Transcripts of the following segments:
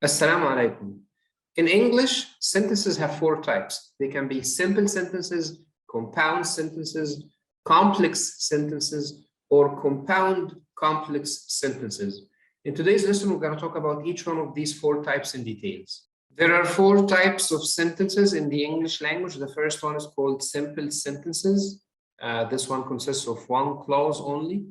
Assalamu alaikum. In English, sentences have four types. They can be simple sentences, compound sentences, complex sentences, or compound complex sentences. In today's lesson, we're going to talk about each one of these four types in details. There are four types of sentences in the English language. The first one is called simple sentences. This one consists of one clause only.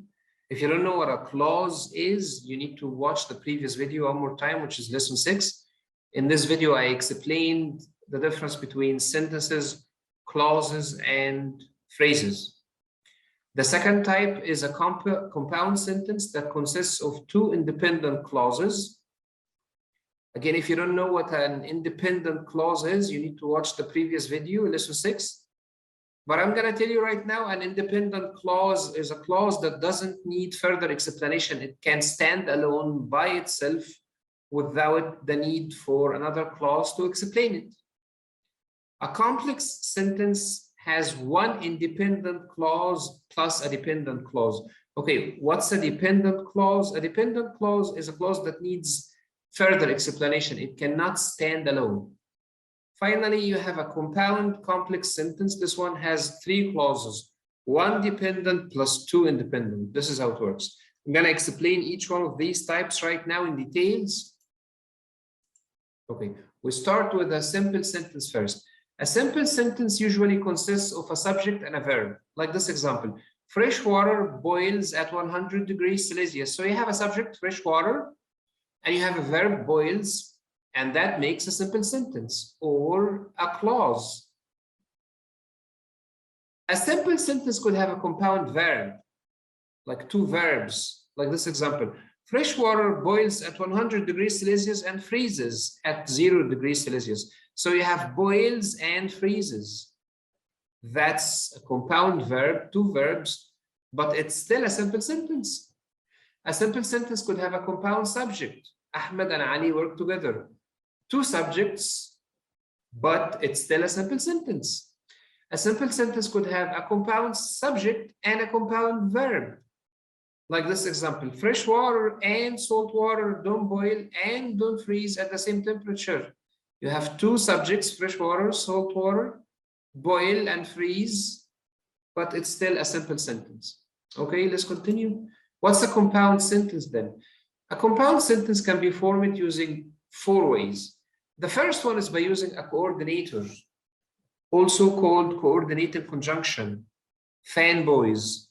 If you don't know what a clause is, you need to watch the previous video one more time, which is lesson 6. In this video, I explained the difference between sentences, clauses, and phrases. The second type is a compound sentence that consists of two independent clauses. Again, if you don't know what an independent clause is, you need to watch the previous video, lesson 6. But I'm going to tell you right now, an independent clause is a clause that doesn't need further explanation. It can stand alone by itself without the need for another clause to explain it. A complex sentence has one independent clause plus a dependent clause. Okay, what's a dependent clause? A dependent clause is a clause that needs further explanation. It cannot stand alone. Finally, you have a compound complex sentence. This one has three clauses, one dependent plus two independent. This is how it works. I'm going to explain each one of these types right now in details. Okay, we start with a simple sentence first. A simple sentence usually consists of a subject and a verb, like this example. Fresh water boils at 100 degrees Celsius. So you have a subject, fresh water, and you have a verb, boils, and that makes a simple sentence or a clause. A simple sentence could have a compound verb, like two verbs, like this example. Fresh water boils at 100 degrees Celsius and freezes at 0 degrees Celsius. So you have boils and freezes. That's a compound verb, two verbs, but it's still a simple sentence. A simple sentence could have a compound subject. Ahmed and Ali work together. Two subjects, but it's still a simple sentence. A simple sentence could have a compound subject and a compound verb. Like this example, fresh water and salt water don't boil and don't freeze at the same temperature. You have two subjects, fresh water, salt water, boil and freeze, but it's still a simple sentence. Okay, let's continue. What's a compound sentence then? A compound sentence can be formed using four ways. The first one is by using a coordinator, also called coordinated conjunction, fanboys.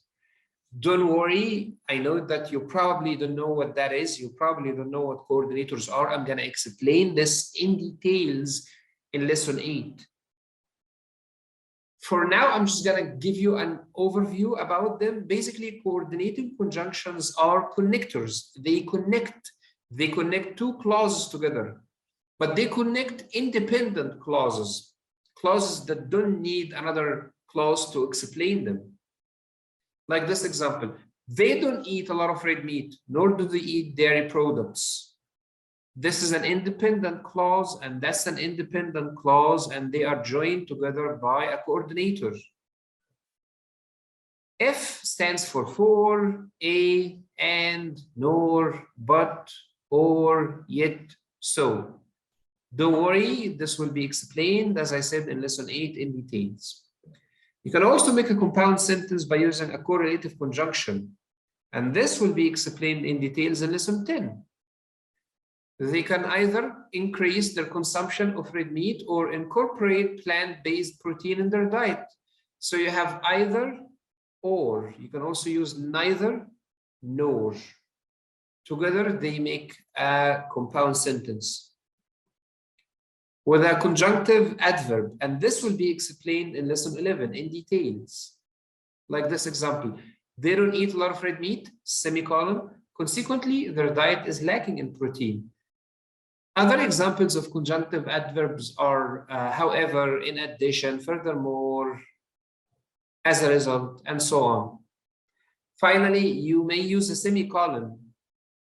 Don't worry, I know that you probably don't know what that is. You probably don't know what coordinators are. I'm going to explain this in details in lesson 8. For now, I'm just going to give you an overview about them. Basically, coordinated conjunctions are connectors. They connect two clauses together. But they connect independent clauses, clauses that don't need another clause to explain them. Like this example, they don't eat a lot of red meat, nor do they eat dairy products. This is an independent clause, and that's an independent clause, and they are joined together by a coordinator. F stands for, a, and, nor, but, or, yet, so. Don't worry, this will be explained, as I said, in lesson 8 in details. You can also make a compound sentence by using a correlative conjunction, and this will be explained in details in lesson 10. They can either increase their consumption of red meat or incorporate plant-based protein in their diet. So you have either or. You can also use neither nor. Together, they make a compound sentence with a conjunctive adverb, and this will be explained in lesson 11 in details. Like this example, they don't eat a lot of red meat, semicolon. Consequently, their diet is lacking in protein. Other examples of conjunctive adverbs are, however, in addition, furthermore, as a result, and so on. Finally, you may use a semicolon.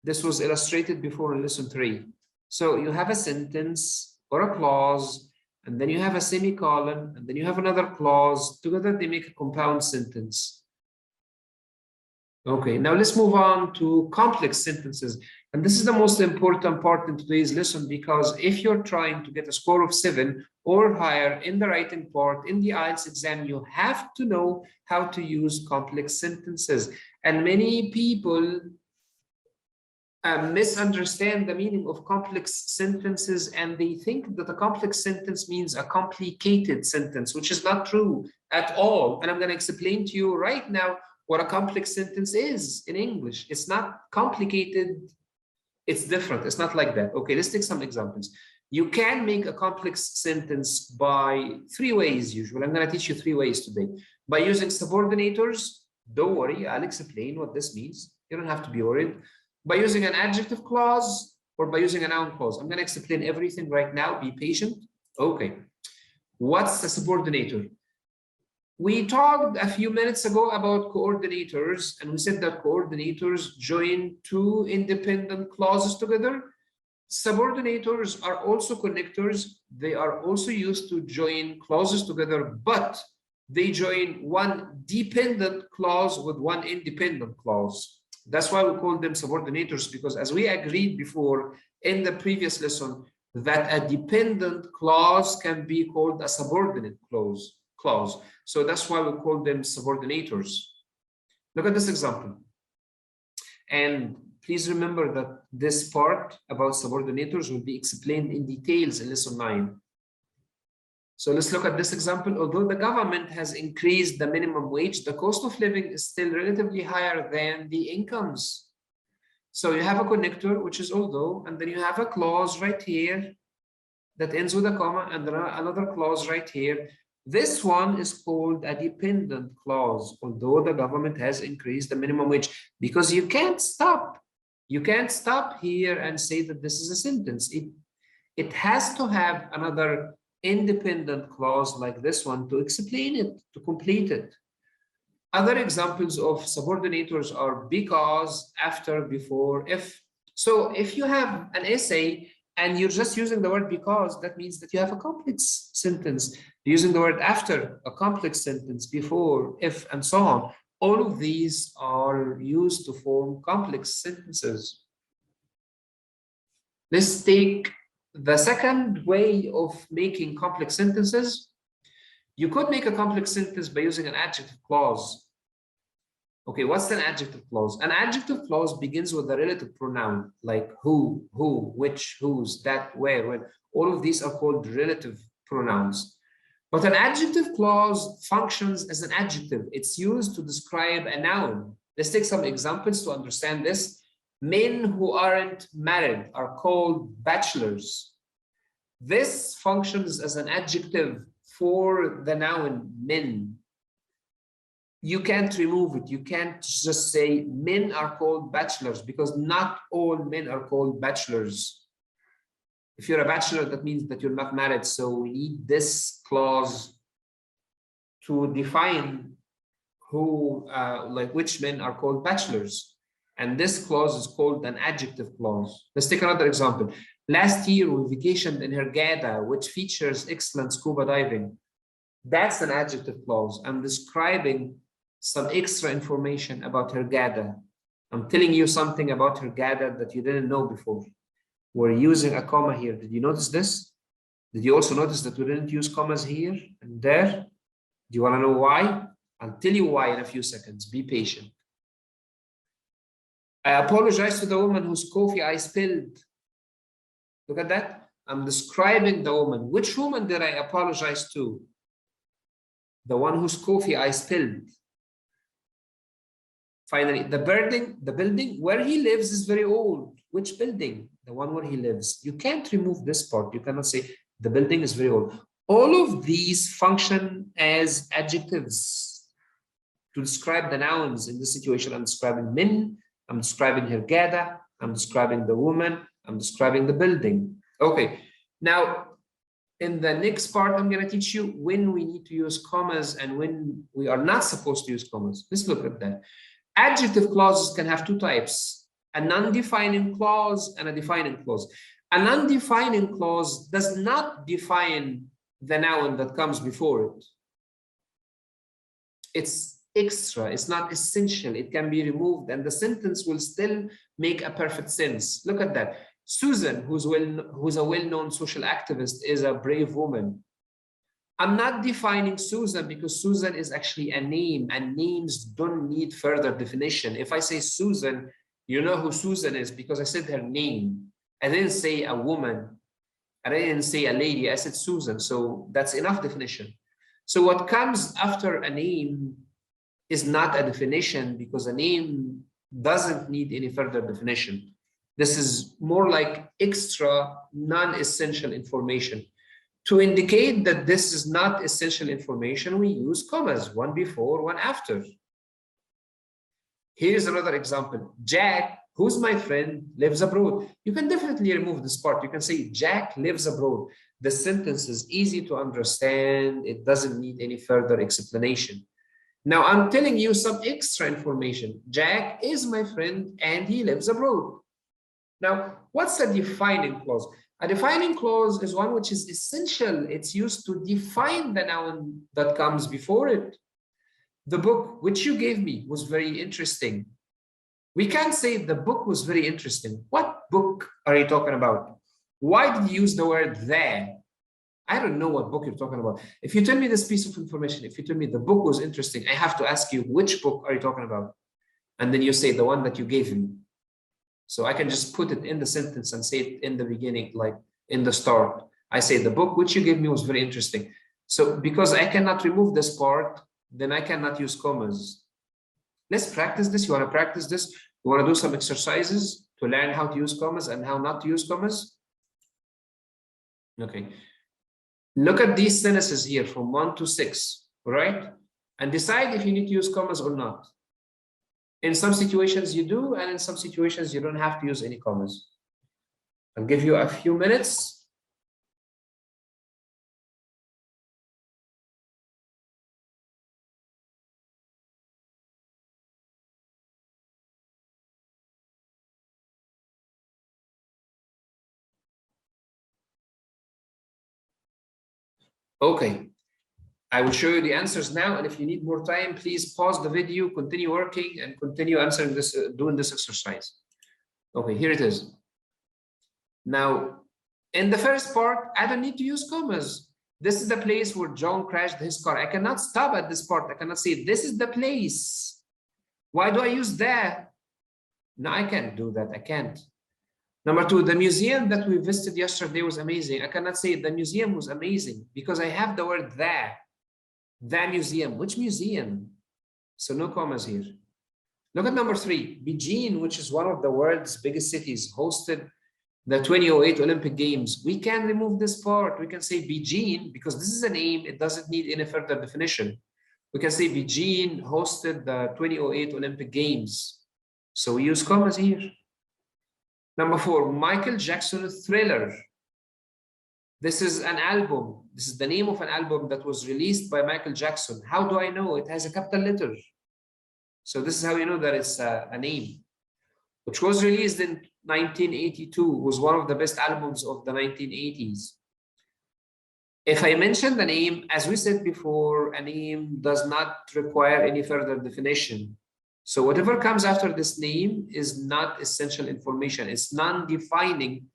This was illustrated before in lesson 3. So you have a sentence or a clause, and then you have a semicolon, and then you have another clause. Together, they make a compound sentence. Okay, now let's move on to complex sentences. And this is the most important part in today's lesson, because if you're trying to get a score of 7 or higher in the writing part in the IELTS exam, you have to know how to use complex sentences. And many people misunderstand the meaning of complex sentences, and they think that a complex sentence means a complicated sentence, which is not true at all. And I'm going to explain to you right now what a complex sentence is in English. It's not complicated, it's different. It's not like that. Okay, let's take some examples. You can make a complex sentence by 3 ways usually. I'm going to teach you 3 ways today. By using subordinators. Don't worry, I'll explain what this means. You don't have to be worried. By using an adjective clause, or by using a noun clause. I'm going to explain everything right now. Be patient. Okay. What's a subordinator? We talked a few minutes ago about coordinators, and we said that coordinators join 2 independent clauses together. Subordinators are also connectors. They are also used to join clauses together, but they join 1 dependent clause with 1 independent clause. That's why we call them subordinators, because as we agreed before in the previous lesson, that a dependent clause can be called a subordinate clause. So that's why we call them subordinators. Look at this example. And please remember that this part about subordinators will be explained in details in lesson 9. So let's look at this example. Although the government has increased the minimum wage, the cost of living is still relatively higher than the incomes. So you have a connector, which is although, and then you have a clause right here that ends with a comma, and then another clause right here. This one is called a dependent clause, although the government has increased the minimum wage, because you can't stop. You can't stop here and say that this is a sentence. It has to have another independent clause like this one to explain it, to complete it. Other examples of subordinators are because, after, before, if. So if you have an essay and you're just using the word because, that means that you have a complex sentence. Using the word after, a complex sentence, before, if, and so on. All of these are used to form complex sentences. Let's take the second way of making complex sentences. You could make a complex sentence by using an adjective clause. Okay, what's an adjective clause? An adjective clause begins with a relative pronoun, like who, which, whose, that, where, when. All of these are called relative pronouns. But an adjective clause functions as an adjective. It's used to describe a noun. Let's take some examples to understand this. Men who aren't married are called bachelors. This functions as an adjective for the noun men. You can't remove it. You can't just say men are called bachelors, because not all men are called bachelors. If you're a bachelor, that means that you're not married. So we need this clause to define who, like which men are called bachelors. And this clause is called an adjective clause. Let's take another example. Last year, we vacationed in Hurghada, which features excellent scuba diving. That's an adjective clause. I'm describing some extra information about Hurghada. I'm telling you something about Hurghada that you didn't know before. We're using a comma here. Did you notice this? Did you also notice that we didn't use commas here and there? Do you want to know why? I'll tell you why in a few seconds. Be patient. I apologize to the woman whose coffee I spilled. Look at that. I'm describing the woman. Which woman did I apologize to? The one whose coffee I spilled. Finally, the building where he lives is very old. Which building? The one where he lives. You can't remove this part. You cannot say the building is very old. All of these function as adjectives to describe the nouns in this situation. I'm describing men, I'm describing Hurghada, I'm describing the woman, I'm describing the building. Okay, now in the next part, I'm going to teach you when we need to use commas and when we are not supposed to use commas. Let's look at that. Adjective clauses can have 2 types, a non-defining clause and a defining clause. A non-defining clause does not define the noun that comes before it. extra, it's not essential, it can be removed and the sentence will still make a perfect sense. Look at that. Susan, who's a well-known social activist, is a brave woman. I'm not defining Susan because Susan is actually a name and names don't need further definition. If I say Susan, you know who Susan is because I said her name. I didn't say a woman. I didn't say a lady. I said Susan. So that's enough definition. So what comes after a name is not a definition because a name doesn't need any further definition. This is more like extra non-essential information. To indicate that this is not essential information, we use commas, one before, one after. Here's another example. Jack, who's my friend, lives abroad. You can definitely remove this part. You can say Jack lives abroad. The sentence is easy to understand. It doesn't need any further explanation. Now I'm telling you some extra information. Jack is my friend and he lives abroad. Now, what's a defining clause? A defining clause is one which is essential. It's used to define the noun that comes before it. The book which you gave me was very interesting. We can't say the book was very interesting. What book are you talking about? Why did you use the word there? I don't know what book you're talking about. If you tell me this piece of information, if you tell me the book was interesting, I have to ask you, which book are you talking about? And then you say the one that you gave me. So I can just put it in the sentence and say it in the beginning, like in the start. I say the book which you gave me was very interesting. So because I cannot remove this part, then I cannot use commas. Let's practice this. You want to practice this? You want to do some exercises to learn how to use commas and how not to use commas? Okay. Look at these sentences here from 1 to 6, right? And decide if you need to use commas or not. In some situations you do, and in some situations you don't have to use any commas. I'll give you a few minutes. Okay, I will show you the answers now, and if you need more time, please pause the video, continue working, and continue answering this, doing this exercise. Okay, here it is. Now, in the first part, I don't need to use commas. This is the place where John crashed his car. I cannot stop at this part. I cannot say, this is the place. Why do I use that? No, I can't do that. I can't. Number 2, the museum that we visited yesterday was amazing. I cannot say the museum was amazing because I have the word there. The museum. Which museum? So no commas here. Look at number 3. Beijing, which is one of the world's biggest cities, hosted the 2008 Olympic Games. We can remove this part. We can say Beijing because this is a name. It doesn't need any further definition. We can say Beijing hosted the 2008 Olympic Games. So we use commas here. Number 4, Michael Jackson's Thriller. This is an album. This is the name of an album that was released by Michael Jackson. How do I know? It has a capital letter. So this is how you know that it's a name, which was released in 1982, was one of the best albums of the 1980s. If I mention the name, as we said before, a name does not require any further definition. So whatever comes after this name is not essential information. It's non-defining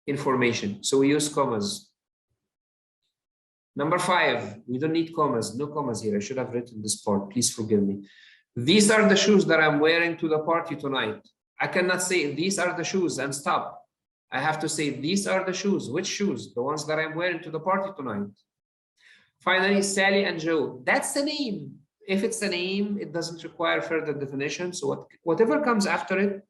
information. So we use commas. Number 5, we don't need commas. No commas here. I should have written this part. Please forgive me. These are the shoes that I'm wearing to the party tonight. I cannot say these are the shoes and stop. I have to say these are the shoes. Which shoes? The ones that I'm wearing to the party tonight. Finally, Sally and Joe. That's a name. If it's a name, it doesn't require further definition. So whatever comes after it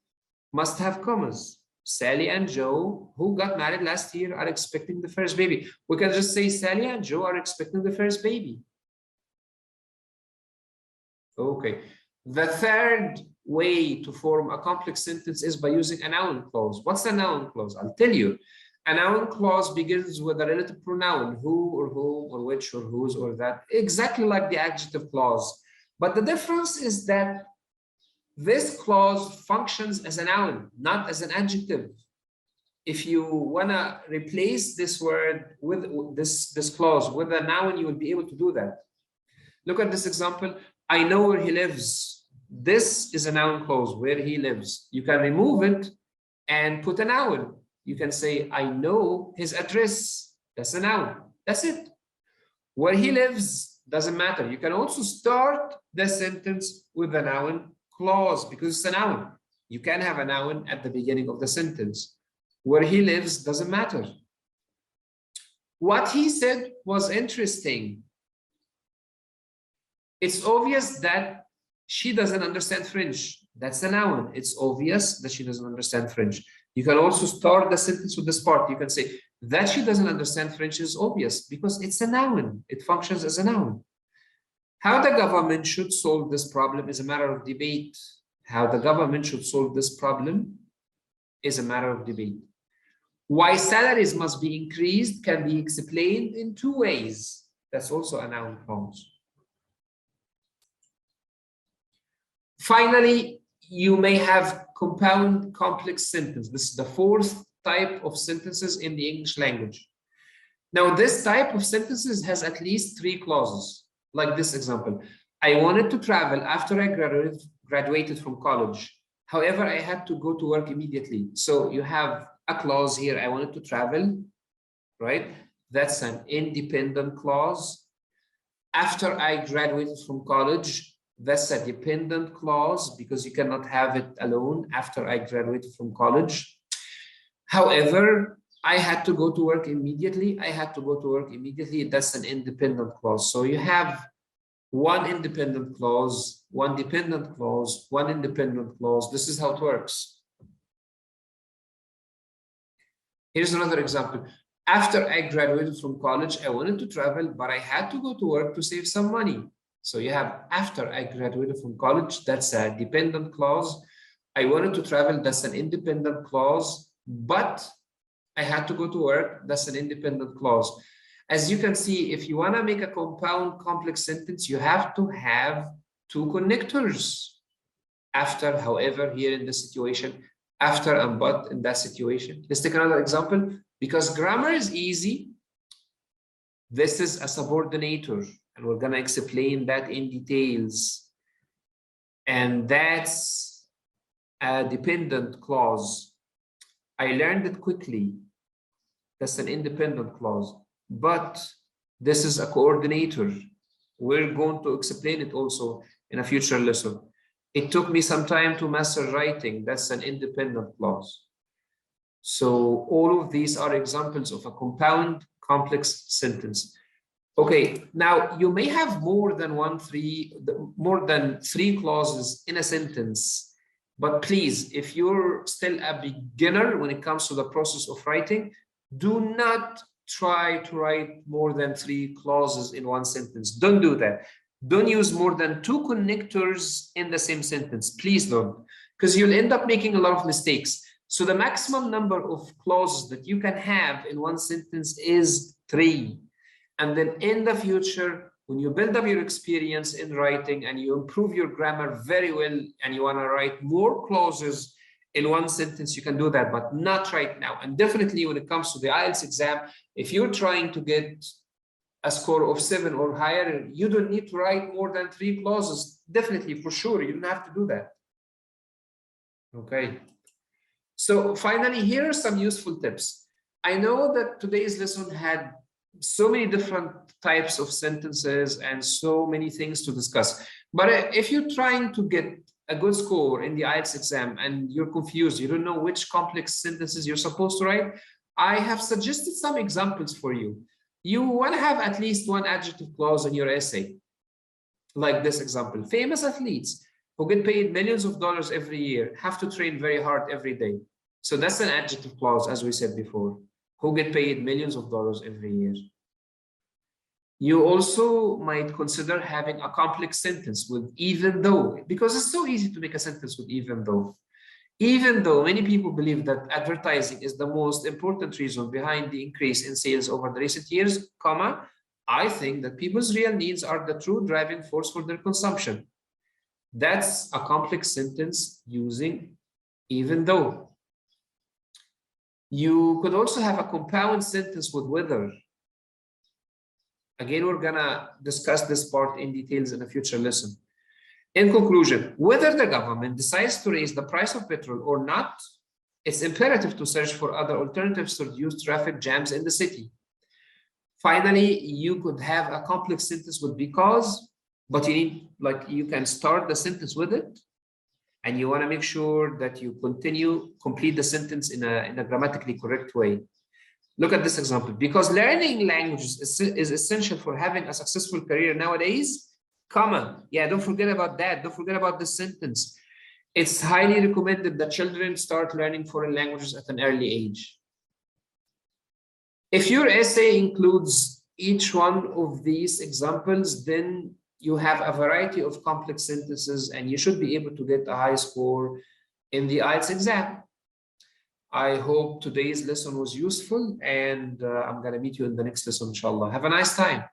must have commas. Sally and Joe, who got married last year, are expecting the first baby. We can just say Sally and Joe are expecting the first baby. Okay. The third way to form a complex sentence is by using a noun clause. What's a noun clause? I'll tell you. A noun clause begins with a relative pronoun, who or whom or which or whose or that, exactly like the adjective clause. But the difference is that this clause functions as a noun, not as an adjective. If you want to replace this word with this clause with a noun, you will be able to do that. Look at this example. I know where he lives. This is a noun clause, where he lives. You can remove it and put a noun. You can say, I know his address. That's a noun. That's it. Where he lives doesn't matter. You can also start the sentence with a noun clause because it's a noun. You can have a noun at the beginning of the sentence. Where he lives doesn't matter. What he said was interesting. It's obvious that she doesn't understand French. That's a noun. It's obvious that she doesn't understand French. You can also start the sentence with this part. You can say that she doesn't understand French is obvious because it's a noun. It functions as a noun. How the government should solve this problem is a matter of debate. How the government should solve this problem is a matter of debate. Why salaries must be increased can be explained in two ways. That's also a noun clause. Finally, you may have compound complex sentence. This is the fourth type of sentences in the English language. Now, this type of sentences has at least three clauses, like this example. I wanted to travel after I graduated from college. However, I had to go to work immediately. So you have a clause here, I wanted to travel, right? That's an independent clause. After I graduated from college, that's a dependent clause because you cannot have it alone after I graduated from college. However, I had to go to work immediately. I had to go to work immediately. That's an independent clause. So you have one independent clause, one dependent clause, one independent clause. This is how it works. Here's another example. After I graduated from college, I wanted to travel, but I had to go to work to save some money. So you have after I graduated from college, that's a dependent clause. I wanted to travel, that's an independent clause, but I had to go to work, that's an independent clause. As you can see, if you want to make a compound complex sentence, you have to have two connectors. After, however, here in this situation, after and but in that situation. Let's take another example. Because grammar is easy, this is a subordinator. And we're going to explain that in details. And that's a dependent clause. I learned it quickly. That's an independent clause. But this is a coordinator. We're going to explain it also in a future lesson. It took me some time to master writing. That's an independent clause. So all of these are examples of a compound complex sentence. Okay, now you may have more than three clauses in a sentence, but please, if you're still a beginner when it comes to the process of writing, do not try to write more than three clauses in one sentence. Don't do that. Don't use more than two connectors in the same sentence. Please don't, because you'll end up making a lot of mistakes. So the maximum number of clauses that you can have in one sentence is 3. And then in the future, when you build up your experience in writing and you improve your grammar very well, and you want to write more clauses in one sentence, you can do that, but not right now. And definitely when it comes to the IELTS exam, if you're trying to get a score of 7 or higher, you don't need to write more than 3 clauses. Definitely, for sure, you don't have to do that. Okay. So finally, here are some useful tips. I know that today's lesson had so many different types of sentences and so many things to discuss. But if you're trying to get a good score in the IELTS exam and you're confused, you don't know which complex sentences you're supposed to write, I have suggested some examples for you. You want to have at least one adjective clause in your essay, like this example. Famous athletes who get paid millions of dollars every year have to train very hard every day. So that's an adjective clause, as we said before, who get paid millions of dollars every year. You also might consider having a complex sentence with even though, because it's so easy to make a sentence with even though. Even though many people believe that advertising is the most important reason behind the increase in sales over the recent years, comma, I think that people's real needs are the true driving force for their consumption. That's a complex sentence using even though. You could also have a compound sentence with whether. Again, we're gonna discuss this part in details in a future lesson. In conclusion, whether the government decides to raise the price of petrol or not, it's imperative to search for other alternatives to reduce traffic jams in the city. Finally, you could have a complex sentence with because, but you need, like, you can start the sentence with it, and you want to make sure that you complete the sentence in a grammatically correct way. Look at this example. Because learning languages is essential for having a successful career nowadays, comma. Yeah, don't forget about that. Don't forget about this sentence. It's highly recommended that children start learning foreign languages at an early age. If your essay includes each one of these examples, then you have a variety of complex sentences and you should be able to get a high score in the IELTS exam. I hope today's lesson was useful, and I'm going to meet you in the next lesson, inshallah. Have a nice time.